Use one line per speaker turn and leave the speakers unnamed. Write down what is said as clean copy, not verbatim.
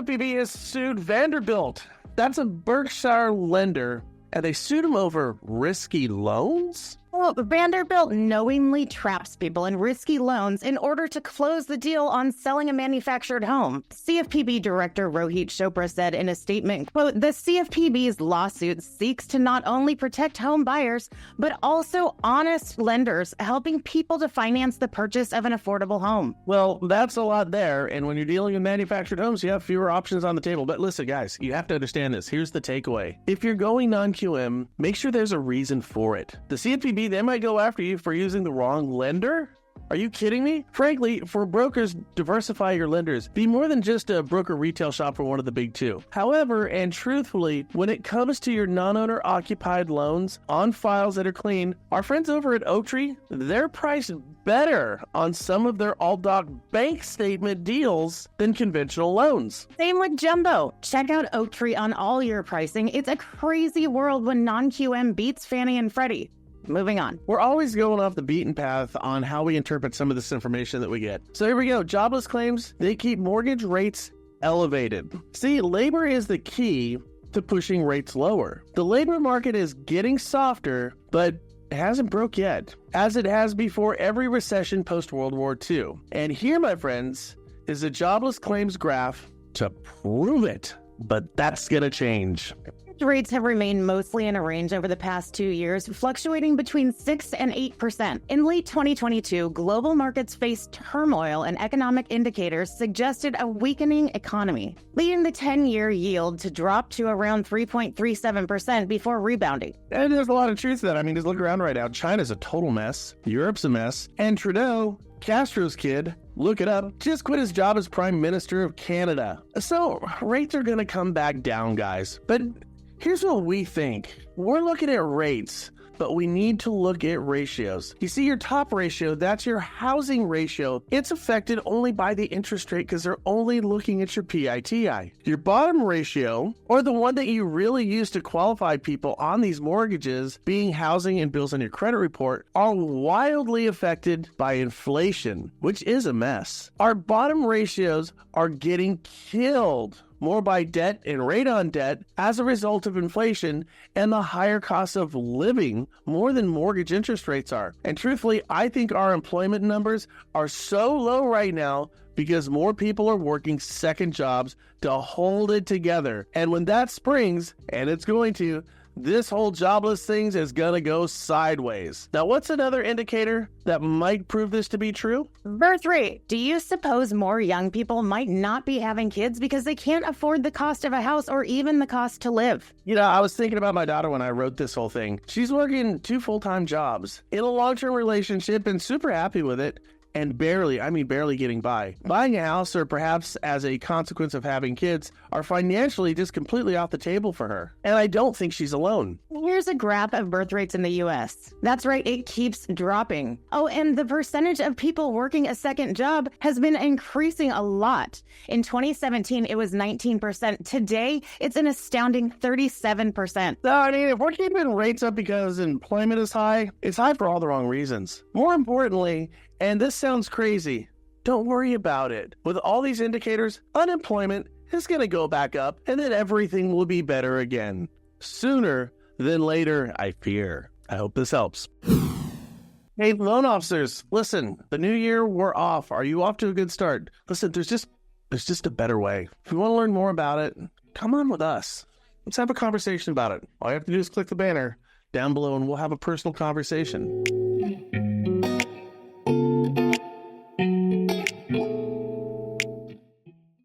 CFPB has sued Vanderbilt. That's a Berkshire lender, and they sued him over risky loans?
Well, Vanderbilt knowingly traps people in risky loans in order to close the deal on selling a manufactured home. CFPB Director Rohit Chopra said in a statement, quote, "The CFPB's lawsuit seeks to not only protect home buyers, but also honest lenders, helping people to finance the purchase of an affordable home."
Well, that's a lot there, and when you're dealing with manufactured homes, you have fewer options on the table. But listen, guys, you have to understand this. Here's the takeaway. If you're going non-QM, make sure there's a reason for it. The CFPB, they might go after you for using the wrong lender. Are you kidding me? Frankly, for brokers, diversify your lenders. Be more than just a broker retail shop for one of the big two. However, and truthfully, when it comes to your non-owner occupied loans on files that are clean, our friends over at Oaktree, they're priced better on some of their all-doc bank statement deals than conventional loans.
Same with Jumbo. Check out Oaktree on all your pricing. It's a crazy world when non-QM beats Fannie and Freddie. Moving on.
We're always going off the beaten path on how we interpret some of this information that we get. So here we go. Jobless claims they keep mortgage rates elevated. See, labor is the key to pushing rates lower. The labor market is getting softer, but it hasn't broke yet, as it has before every recession post-World War II. And here, my friends, is the jobless claims graph to prove it. But that's going to change.
Rates have remained mostly in a range over the past 2 years, fluctuating between 6 and 8%. In late 2022, global markets faced turmoil and economic indicators suggested a weakening economy, leading the 10-year yield to drop to around 3.37% before rebounding.
And there's a lot of truth to that. I mean, just look around right now. China's a total mess. Europe's a mess. And Trudeau, Castro's kid, look it up, just quit his job as Prime Minister of Canada. So rates are going to come back down, guys. But here's what we think. We're looking at rates, but we need to look at ratios. You see, your top ratio, that's your housing ratio. It's affected only by the interest rate because they're only looking at your PITI. Your bottom ratio, or the one that you really use to qualify people on these mortgages, being housing and bills on your credit report, are wildly affected by inflation, which is a mess. Our bottom ratios are getting killed more by debt and rate on debt as a result of inflation and the higher cost of living more than mortgage interest rates are. And truthfully, I think our employment numbers are so low right now because more people are working second jobs to hold it together. And when that springs, and it's going to, this whole jobless thing is going to go sideways. Now, what's another indicator that might prove this to be true?
Birth rate. Do you suppose more young people might not be having kids because they can't afford the cost of a house or even the cost to live?
You know, I was thinking about my daughter when I wrote this whole thing. She's working 2 full-time jobs in a long-term relationship and super happy with it. And barely getting by. Buying a house, or perhaps as a consequence of having kids, are financially just completely off the table for her. And I don't think she's alone.
Here's a graph of birth rates in the U.S. That's right, it keeps dropping. Oh, and the percentage of people working a second job has been increasing a lot. In 2017, it was 19%. Today, it's an astounding 37%.
So, I mean, if we're keeping rates up because employment is high, it's high for all the wrong reasons. More importantly, and this sounds crazy, don't worry about it. With all these indicators, unemployment is going to go back up, and then everything will be better again. Sooner than later, I fear. I hope this helps. Hey, loan officers, listen, the new year, we're off. Are you off to a good start? Listen, there's just a better way. If you want to learn more about it, come on with us. Let's have a conversation about it. All you have to do is click the banner down below, and we'll have a personal conversation.